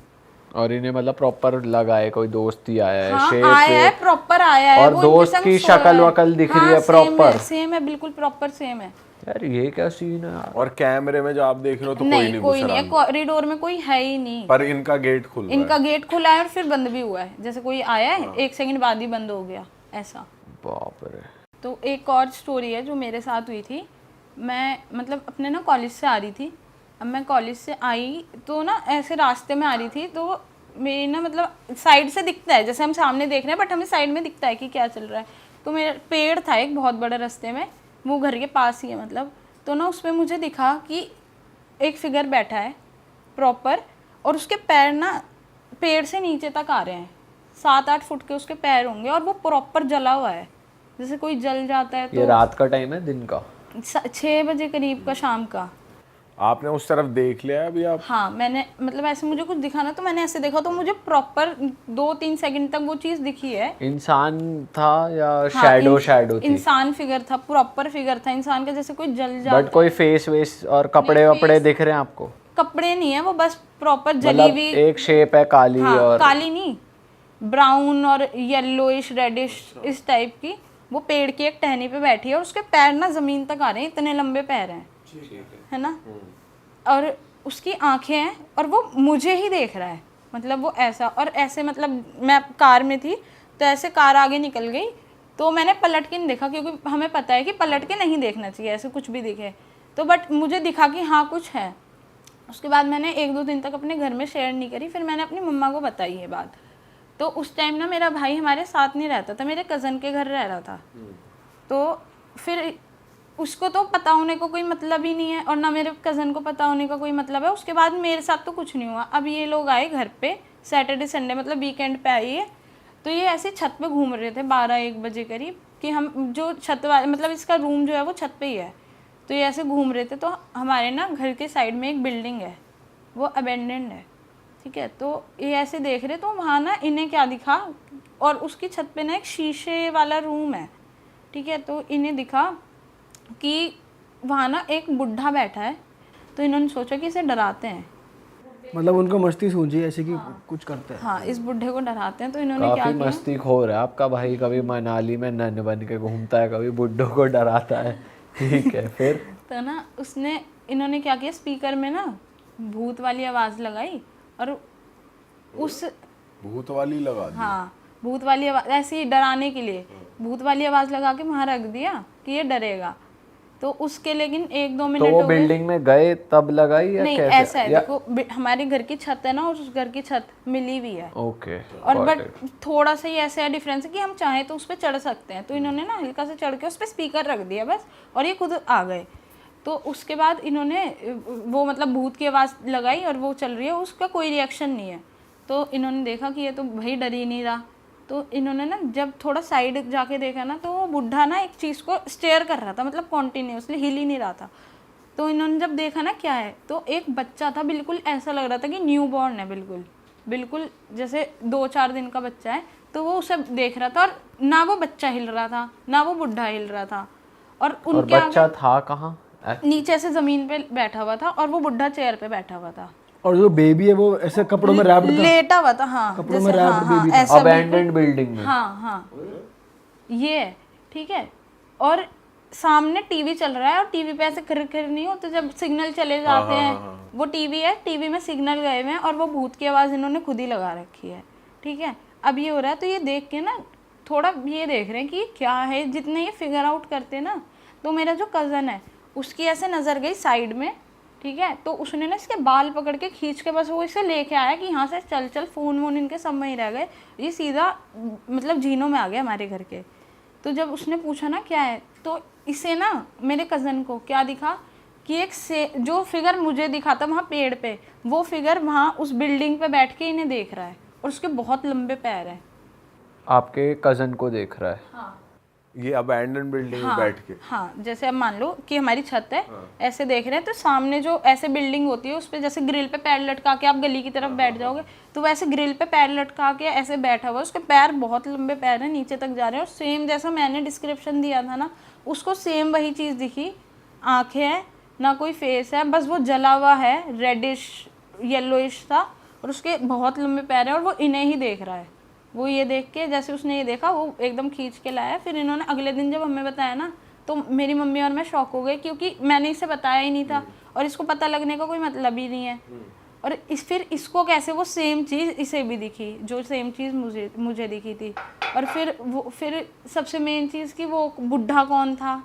और इन्हें मतलब प्रॉपर लगा है, कोई दोस्त ही आया है, हाँ, शेप आया है, प्रॉपर आया है, और वो इनके दोस्त संग की सोया शक्ल है। वकल दिख रही हाँ, है प्रॉपर। सेम है, बिल्कुल प्रॉपर सेम है। यार ये क्या सीन है यार। और कैमरे में जो आप देख रहे हो तो कोई नहीं, नहीं कोई घुस नहीं रहा है, कॉरिडोर में कोई है ही नहीं। पर इनका गेट खुल रहा इनका गेट खुला है और फिर बंद भी हुआ है, जैसे कोई आया है, 1 सेकंड बाद ही बंद हो गया, ऐसा। बाप रे। तो एक और स्टोरी है जो मेरे साथ हुई थी। मैं मतलब अपने ना कॉलेज से आ रही थी। अब मैं कॉलेज से आई तो ना ऐसे रास्ते में आ रही थी, तो मेरी ना मतलब साइड से दिखता है, जैसे हम सामने देख रहे हैं बट हमें साइड में दिखता है कि क्या चल रहा है। तो मेरा पेड़ था एक बहुत बड़ा रास्ते में, वो घर के पास ही है मतलब। तो ना उस पर मुझे दिखा कि एक फिगर बैठा है प्रॉपर, और उसके पैर ना पेड़ से नीचे तक आ रहे हैं, 7-8 फुट के उसके पैर होंगे, और वो प्रॉपर जला हुआ है, जैसे कोई जल जाता है। ये तो रात का टाइम है, दिन का? 6 बजे करीब का, शाम का। आपने उस तरफ देख लिया अभी आप? हाँ, मैंने मतलब ऐसे मुझे कुछ दिखा ना, तो मैंने ऐसे देखा, तो मुझे प्रॉपर 2-3 सेकंड तक वो चीज़ दिखी है। इंसान था या हाँ, शैडो शैडो थी? इंसान फिगर था, प्रॉपर फिगर था इंसान का, जैसे कोई जल जाता बट कोई फेस वेस और कपड़े वपड़े दिख रहे हैं आपको? कपड़े नहीं है, वो बस प्रॉपर जली मतलब हुई। एक शेप है काली? हाँ, और काली नहीं, ब्राउन और येलोइश रेडिश इस टाइप की। वो पेड़ की एक टहनी पे बैठी है और उसके पैर ना जमीन तक आ रहे हैं, इतने लंबे पैर हैं, है ना। और उसकी आंखें हैं और वो मुझे ही देख रहा है, मतलब वो ऐसा। और ऐसे मतलब मैं कार में थी, तो ऐसे कार आगे निकल गई, तो मैंने पलट के नहीं देखा, क्योंकि हमें पता है कि पलट के नहीं देखना चाहिए ऐसे कुछ भी दिखे तो। बट मुझे दिखा कि हाँ कुछ है। उसके बाद मैंने 1-2 दिन तक अपने घर में शेयर नहीं करी, फिर मैंने अपनी मम्मा को बताई ये बात। तो उस टाइम ना मेरा भाई हमारे साथ नहीं रहता था, मेरे कज़न के घर रह रहा था। तो फिर उसको तो पता होने को कोई मतलब ही नहीं है, और ना मेरे कज़न को पता होने का कोई मतलब है। उसके बाद मेरे साथ तो कुछ नहीं हुआ। अब ये लोग आए घर पे सैटरडे संडे, मतलब वीकेंड पे आई है। तो ये ऐसे छत पे घूम रहे थे 12-1 बजे करीब, कि हम जो छत वाले मतलब इसका रूम जो है वो छत पे ही है। तो ये ऐसे घूम रहे थे। तो हमारे ना घर के साइड में एक बिल्डिंग है, वो अबेंडेंड है, ठीक है। तो ये ऐसे देख रहे, तो वहाँ ना इन्हें क्या दिखा, और उसकी छत पे ना एक शीशे वाला रूम है, ठीक है। तो इन्हें दिखा कि वहाँ ना एक बुढ़ा बैठा है। तो इन्होंने सोचा कि इसे डराते हैं, मतलब उनको मस्ती सूझी ऐसे कि कुछ करते हैं। हाँ, इस बुढ़े को डराते हैं। तो इन्होंने क्या काफी किया, मस्ती खोर है आपका भाई, कभी मनाली में नन बन के घूमता है, कभी बुड्ढों को डराता है, ठीक है। फिर तो ना इन्होंने क्या किया, स्पीकर में ना भूत वाली आवाज़ लगाई, और उस भूत वाली लगा दी? हाँ, भूत वाली आवाज़, ऐसे ही डराने के लिए भूत वाली आवाज़ लगा के वहाँ रख दिया कि ये डरेगा। तो उसके लेकिन 1-2 मिनट तो वो हो गए। बिल्डिंग में गए तब लगाई या नहीं, कैसे? ऐसा है, देखो हमारे घर की छत है ना, और उस घर की छत मिली हुई है। ओके। और बट थोड़ा सा ही ऐसा है डिफरेंस है कि हम चाहें तो उस पर चढ़ सकते हैं। तो इन्होंने ना हल्का से चढ़ के उस पर स्पीकर रख दिया बस, और ये खुद आ गए। तो उसके बाद इन्होंने वो मतलब भूत की आवाज़ लगाई और वो चल रही है, उसका कोई रिएक्शन नहीं है। तो इन्होंने देखा कि ये तो भाई डर ही नहीं रहा। तो इन्होंने ना जब थोड़ा साइड जाके देखा ना, तो वो बुढ़ा ना एक चीज़ को स्टेयर कर रहा था, मतलब कॉन्टीन्यूसली हिल ही नहीं रहा था। तो इन्होंने जब देखा ना क्या है, तो एक बच्चा था, बिल्कुल ऐसा लग रहा था कि न्यू बॉर्न है, बिल्कुल बिल्कुल जैसे 2-4 दिन का बच्चा है। तो वो उसे देख रहा था, और ना वो बच्चा हिल रहा था ना वो बुढ़ा हिल रहा था। और उनके बच्चा था कहाँ? नीचे से ज़मीन पे बैठा हुआ था, और वो बुढ़ा चेयर पे बैठा हुआ था, और जो बेबी है वो ऐसे कपड़ों में रैप्ड था, लेटा हुआ था। हाँ, कपड़ों में जैसे हाँ, wrapped हाँ, baby था। ऐसा अबैंडन्ड बिल्डिंग में? हाँ हाँ, ये है, ठीक है। और सामने टीवी चल रहा है, और टीवी पे ऐसे खिर खिर नहीं होते जब सिग्नल चले जाते हैं, वो टीवी है, टीवी में सिग्नल गए हुए हैं, और वो भूत की आवाज़ इन्होंने खुद ही लगा रखी है, ठीक है। अब ये हो रहा है, तो ये देख के ना थोड़ा ये देख रहे हैं कि क्या है। जितने ये फिगर आउट करते ना, तो मेरा जो कज़न है उसकी ऐसे नज़र गई साइड में, ठीक है। तो उसने ना इसके बाल पकड़ के खींच के बस वो इसे लेके आया कि यहाँ से चल चल, फ़ोन वोन इनके सब में ही रह गए। ये सीधा मतलब झीनों में आ गया हमारे घर के। तो जब उसने पूछा ना क्या है, तो इसे ना मेरे कज़न को क्या दिखा कि एक से जो फिगर मुझे दिखा था वहाँ पेड़ पे, वो फिगर वहाँ उस बिल्डिंग पे बैठ के इन्हें देख रहा है और उसके बहुत लंबे पैर हैं। आपके कज़न को देख रहा है? हाँ ये अबैंडन बिल्डिंग में हाँ बैठ के? हाँ, जैसे अब मान लो कि हमारी छत है, ऐसे देख रहे हैं, तो सामने जो ऐसे बिल्डिंग होती है उस पे जैसे ग्रिल पे पैर लटका के आप गली की तरफ बैठ जाओगे, तो वैसे ग्रिल पे पैर लटका के ऐसे बैठा हुआ है। उसके पैर बहुत लंबे पैर हैं, नीचे तक जा रहे हैं, और सेम जैसा मैंने डिस्क्रिप्शन दिया था ना, उसको सेम वही चीज़ दिखी। आँखें हैं, ना कोई फेस है, बस वो जला हुआ है, रेडिश येलोइश था, और उसके बहुत लंबे पैर हैं, और वो इन्हें ही देख रहा है। वो ये देख के, जैसे उसने ये देखा, वो एकदम खींच के लाया। फिर इन्होंने अगले दिन जब हमें बताया ना, तो मेरी मम्मी और मैं शॉक हो गए, क्योंकि मैंने इसे बताया ही नहीं था और इसको पता लगने का कोई मतलब ही नहीं है। और फिर इसको कैसे वो सेम चीज़ इसे भी दिखी, जो सेम चीज़ मुझे दिखी थी। और फिर सबसे मेन चीज़ कि वो बुढ़ा कौन था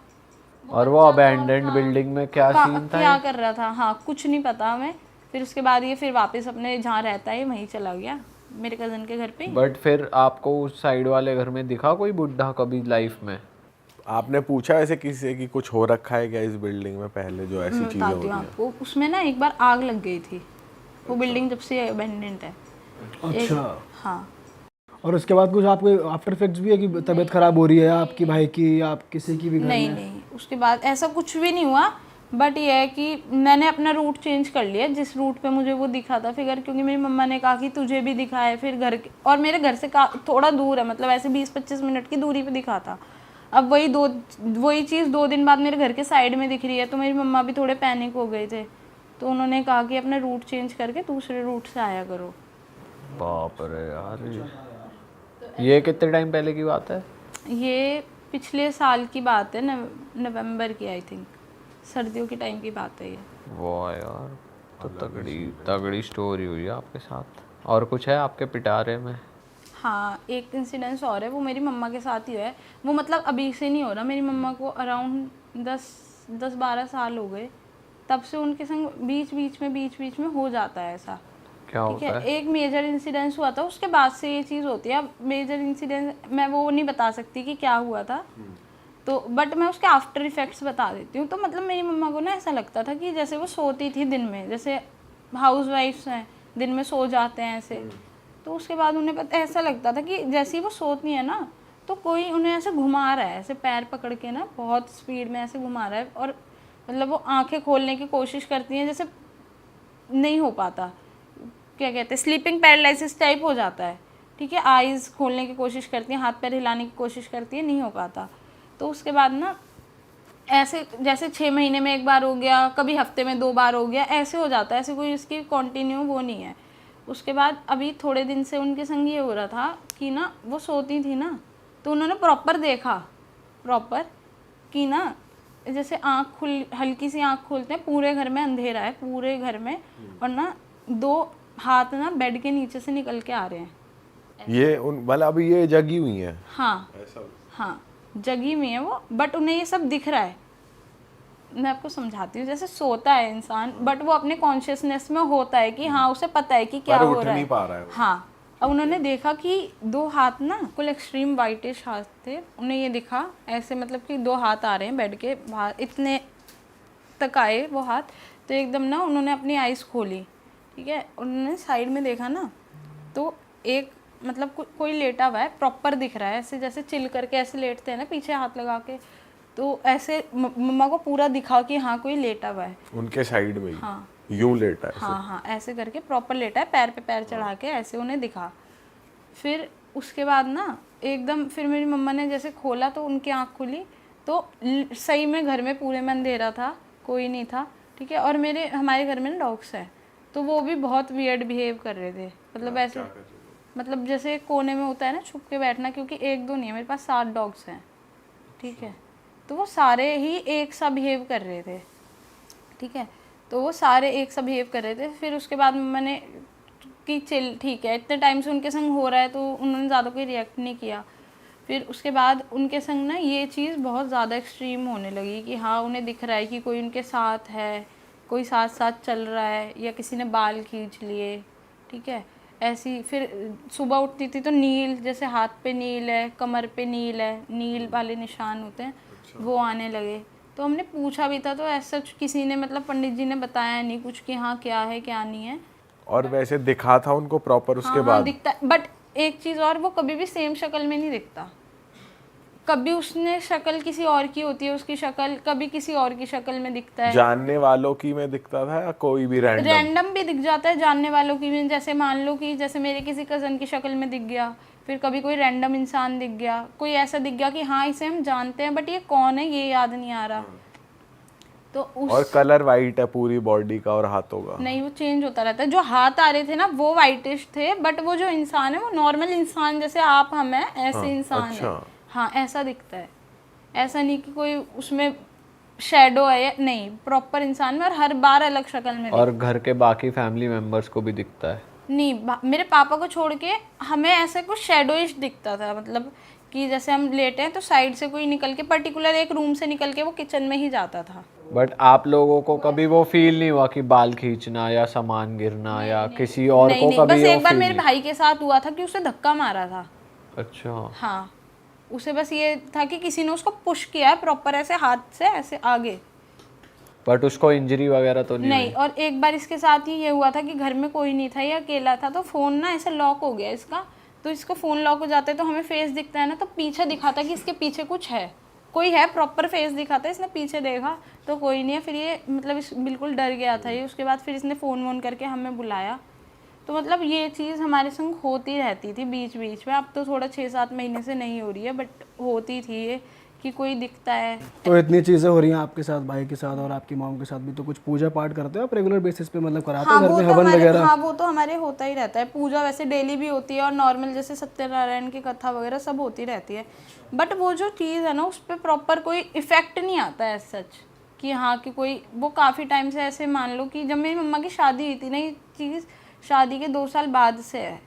और वो अबैंडन्ड बिल्डिंग में क्या सीन था? क्या कर रहा था, हाँ कुछ नहीं पता हमें। फिर उसके बाद ये फिर वापस अपने जहाँ रहता है वहीं चला गया, मेरे कज़न के घर पे। बट फिर आपको उस साइड वाले घर में दिखा कोई बुढ़ा कभी लाइफ में? आपने पूछा ऐसे किसी से कि कुछ हो रखा है क्या इस बिल्डिंग में पहले, जो ऐसी चीजें हो बताती रही हूँ हैं? आपको, उसमें ना एक बार आग लग गई थी। वो बिल्डिंग जब से अबैंडन्ड है। अच्छा। हाँ, और उसके बाद कुछ आपको आफ्टर इफेक्ट्स भी है कि तबीयत खराब हो रही है आपकी भाई की, आप किसी की भी घर नहीं में? नहीं, उसके बाद ऐसा कुछ भी नहीं हुआ। बट ये है कि मैंने अपना रूट चेंज कर लिया, जिस रूट पे मुझे वो दिखा था फिगर, क्योंकि मेरी मम्मा ने कहा कि तुझे भी दिखा है। फिर घर के, और मेरे घर से थोड़ा दूर है, मतलब ऐसे 20-25 मिनट की दूरी पे दिखा था। अब वही चीज़ 2 दिन बाद मेरे घर के साइड में दिख रही है, तो मेरी मम्मा भी थोड़े पैनिक हो गए थे। तो उन्होंने कहा कि अपना रूट चेंज करके दूसरे रूट से आया करो। बाप रे यार, ये कितने टाइम पहले की बात है? ये पिछले साल की बात है, नवंबर की, आई थिंक सर्दियों के टाइम की बात है ये। वाह यार, तो तगड़ी स्टोरी हुई है आपके साथ। और कुछ है आपके पिटारे में? हाँ, एक इंसिडेंस और है, वो मेरी मम्मा के साथ ही है। वो मतलब अभी से नहीं हो रहा, मेरी मम्मा को अराउंड 10-12 साल हो गए, तब से उनके संग बीच बीच में हो जाता है ऐसा। क्या ठीक होता है, है? एक मेजर इंसिडेंस हुआ था, उसके बाद से ये चीज़ होती है। अब मेजर इंसिडेंस मैं वो नहीं बता सकती कि क्या हुआ था, तो बट मैं उसके आफ्टर इफेक्ट्स बता देती हूँ। तो मतलब मेरी मम्मा को ना ऐसा लगता था कि जैसे वो सोती थी दिन में, जैसे हाउस वाइफ्स हैं दिन में सो जाते हैं ऐसे, तो उसके बाद उन्हें पता ऐसा लगता था कि जैसे ही वो सोती है ना, तो कोई उन्हें ऐसे घुमा रहा है, ऐसे पैर पकड़ के ना बहुत स्पीड में ऐसे घुमा रहा है। और मतलब वो आंखें खोलने की कोशिश करती हैं, जैसे नहीं हो पाता, क्या कहते हैं, स्लीपिंग पैरालिसिस टाइप हो जाता है। ठीक है, आइज़ खोलने की कोशिश करती हैं, हाथ पैर हिलाने की कोशिश करती है, नहीं हो पाता। तो उसके बाद ना ऐसे जैसे 6 महीने में एक बार हो गया, कभी हफ्ते में 2 बार हो गया, ऐसे हो जाता है। ऐसे कोई इसकी कंटिन्यू वो नहीं है। उसके बाद अभी थोड़े दिन से उनके संग ये हो रहा था कि ना वो सोती थी ना, तो उन्होंने प्रॉपर देखा कि ना जैसे हल्की सी आँख खोलते हैं, पूरे घर में अंधेरा है, पूरे घर में, और ना 2 हाथ ना बेड के नीचे से निकल के आ रहे हैं। ये मतलब अभी ये जगी हुई है? हाँ हाँ, जगी हुई है वो, बट उन्हें ये सब दिख रहा है। मैं आपको समझाती हूँ, जैसे सोता है इंसान, बट वो अपने कॉन्शियसनेस में होता है कि हाँ उसे पता है कि क्या पर हो उठ रहा नहीं है। पा रहा है वो। हाँ, अब उन्होंने देखा कि 2 हाथ ना कुल एक्सट्रीम वाइटिश हाथ थे। उन्हें ये दिखा ऐसे, मतलब कि 2 हाथ आ रहे हैं बेड के बाहर, इतने तक आए वो हाथ। तो एकदम ना उन्होंने अपनी आइज़ खोली, ठीक है, उन्होंने साइड में देखा ना, तो एक मतलब कोई लेटा हुआ है, प्रॉपर दिख रहा है, ऐसे जैसे चिल करके ऐसे लेटते हैं ना पीछे हाथ लगा के, तो ऐसे मम्मा को पूरा दिखा कि हाँ कोई लेटा हुआ है उनके साइड में ही? हाँ यूं लेटा है? हाँ हाँ, ऐसे करके प्रॉपर लेटा है, पैर पे पैर चढ़ा के ऐसे उन्हें दिखा। फिर उसके बाद ना एकदम फिर मेरी मम्मा ने जैसे खोला, तो उनकी आँख खुली, तो सही में घर में पूरे में अंधेरा था, कोई नहीं था। ठीक है, और हमारे घर में ना डॉग्स है, तो वो भी बहुत वियर्ड बिहेव कर रहे थे, मतलब ऐसे, मतलब जैसे कोने में होता है ना छुप के बैठना, क्योंकि 1-2 नहीं है, मेरे पास 7 डॉग्स हैं। ठीक है, तो वो सारे ही एक सा बिहेव कर रहे थे। ठीक है, तो वो सारे एक सा बिहेव कर रहे थे। फिर उसके बाद मैंने कि चल ठीक है, इतने टाइम से उनके संग हो रहा है, तो उन्होंने ज़्यादा कोई रिएक्ट नहीं किया। फिर उसके बाद उनके संग ना ये चीज़ बहुत ज़्यादा एक्सट्रीम होने लगी कि हाँ उन्हें दिख रहा है कि कोई उनके साथ है, कोई साथ साथ चल रहा है, या किसी ने बाल खींच लिए। ठीक है, ऐसी फिर सुबह उठती थी तो नील, जैसे हाथ पे नील है, कमर पे नील है, नील वाले निशान होते हैं, वो आने लगे। तो हमने पूछा भी था तो ऐसा किसी ने मतलब पंडित जी ने बताया नहीं कुछ कि हाँ क्या है क्या नहीं है। और वैसे दिखा था उनको प्रॉपर उसके हाँ बाद? दिखता, बट एक चीज़ और, वो कभी भी सेम शक्ल में नहीं दिखता। कभी उसने शक्ल किसी और की होती है, उसकी शक्ल कभी किसी और की शक्ल में दिखता है। जानने वालों की में दिखता था या कोई भी रैंडम? रैंडम भी दिख जाता है जानने वालों की भी, जैसे मान लो कि जैसे मेरे किसी कज़न की शक्ल में दिख गया, फिर कभी कोई रैंडम इंसान दिख गया, कोई ऐसा दिख गया कि हाँ इसे हम जानते हैं बट ये कौन है ये याद नहीं आ रहा। तो और कलर वाइट है पूरी बॉडी का और हाथों का? नहीं, वो चेंज होता रहता है। जो हाथ आ रहे थे ना वो वाइटिश थे, बट वो जो इंसान है वो नॉर्मल इंसान जैसे आप हम हैं ऐसे इंसान अच्छा। है। हाँ ऐसा दिखता है, ऐसा नहीं कि कोई उसमें शेडो है या नहीं, प्रॉपर इंसान में, और हर बार अलग शक्ल में और घर के बाकी फैमिली मेंबर्स को भी दिखता है? नहीं, मेरे पापा को छोड़ के हमें ऐसा कुछ शेडोइश दिखता था, मतलब कि जैसे हम लेटे हैं तो साइड से कोई निकल के पर्टिकुलर एक रूम से निकल के वो किचन में ही जाता था। बट आप लोगों को कभी वो फील नहीं हुआ कि बाल खींचना या सामान गिरना या किसी और नहीं को नहीं, कभी बस वो एक बार feel मेरे नहीं? भाई के साथ हुआ था कि उसे धक्का मारा था। अच्छा। हाँ, उसे बस ये था कि किसी ने उसको पुश किया है प्रॉपर ऐसे हाथ से ऐसे आगे। बट उसको इंजरी वगैरह तो नहीं नहीं, और एक बार इसके साथ ही ये हुआ था कि घर में कोई नहीं था, ये अकेला था, तो फ़ोन ना ऐसे लॉक हो गया इसका, तो इसका फ़ोन लॉक हो जाता है तो हमें फेस दिखता है ना, तो पीछे दिखा था कि इसके पीछे कुछ है, कोई है, प्रॉपर फेस दिखा था। इसने पीछे देखा तो कोई नहीं है, फिर ये मतलब इस बिल्कुल डर गया था ये। उसके बाद फिर इसने फ़ोन वोन करके हमें बुलाया। तो मतलब ये चीज़ हमारे संग होती रहती थी बीच बीच में। अब तो थोड़ा 6-7 महीने से नहीं हो रही है, बट होती थी ये कि कोई दिखता है। तो इतनी चीज़ें हो रही हैं आपके साथ, भाई के साथ और आपकी मॉम के साथ भी, तो कुछ पूजा पाठ करते हो आप रेगुलर बेसिस पे, मतलब कराते हो हाँ, घर वो में तो हवन हमारे, वगैरह? हाँ वो तो हमारे होता ही रहता है। पूजा वैसे डेली भी होती है और नॉर्मल जैसे सत्यनारायण की कथा वगैरह सब होती रहती है, बट वो जो चीज़ है ना उस पर प्रॉपर कोई इफेक्ट नहीं आता है सच कि हाँ कि कोई वो काफ़ी टाइम से ऐसे मान लो कि जब मेरी मम्मा की शादी हुई थी ना, ये चीज़ शादी के 2 साल बाद से है।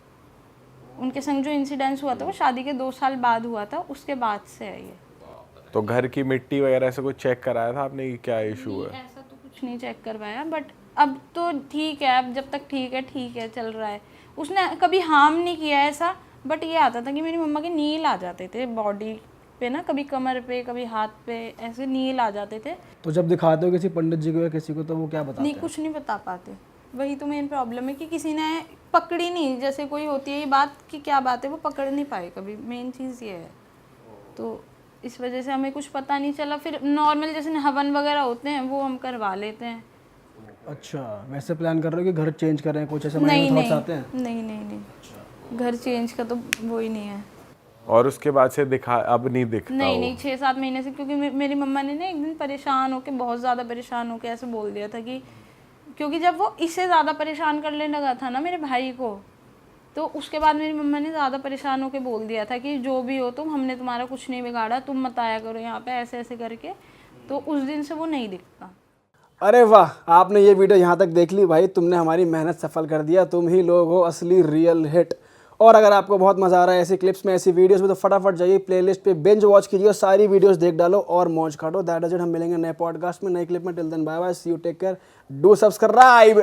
उनके संग जो इंसिडेंस हुआ था वो शादी के 2 साल बाद हुआ था, उसके बाद से है ये। तो घर की मिट्टी वगैरह से कुछ चेक कराया था आपने कि क्या इशू है? ऐसा तो कुछ नहीं चेक करवाया, बट अब तो ठीक है, अब जब तक ठीक है चल रहा है। उसने कभी हार्म नहीं किया ऐसा, बट ये आता था कि मेरी मम्मा के नील आ जाते थे बॉडी पे ना, कभी कमर पे कभी हाथ पे ऐसे नील आ जाते थे। तो जब दिखाते हो किसी पंडित जी को या किसी को तो वो क्या बताते नहीं, हैं? कुछ नहीं बता पाते। वही तो मेन प्रॉब्लम है कि किसी ने पकड़ी नहीं, जैसे कोई होती है ये बात कि क्या बात है, वो पकड़ नहीं पाए कभी, मेन चीज़ ये है। तो इस वजह से हमें कुछ पता नहीं चला। फिर नॉर्मल जैसे हवन वगैरह होते हैं वो हम करवा लेते हैं। अच्छा, वैसे प्लान कर रहे हो कि घर चेंज कर रहे हैं, कुछ ऐसे नहीं माइंड में नहीं थॉट्स आते हैं? नहीं, घर चेंज का तो वो ही नहीं है। और उसके बाद से दिखा, अब नहीं दिखता नहीं वो? नहीं, 6-7 महीने से, क्योंकि मेरी मम्मा ने ना एक दिन परेशान होके, बहुत ज़्यादा परेशान होके ऐसे बोल दिया था कि, क्योंकि जब वो इससे ज़्यादा परेशान करने लगा था ना मेरे भाई को, तो उसके बाद मेरी मम्मा ने ज़्यादा परेशान होके बोल दिया था कि जो भी हो तुम, हमने तुम्हारा कुछ नहीं बिगाड़ा, तुम मत आया करो यहाँ पे, ऐसे ऐसे करके। तो उस दिन से वो नहीं दिखता। अरे वाह, आपने ये वीडियो यहाँ तक देख ली भाई, तुमने हमारी मेहनत सफल कर दिया। तुम ही लोग हो असली रियल हिट। और अगर आपको बहुत मज़ा आ रहा है ऐसी क्लिप्स में, ऐसी वीडियोस में, तो फटाफट जाइए प्लेलिस्ट पे, बिंज वॉच कीजिए, सारी वीडियोस देख डालो और मौज काटो। That is it. हम मिलेंगे नए पॉडकास्ट में, नई क्लिप में। Till then bye bye, see you, take care, do subscribe.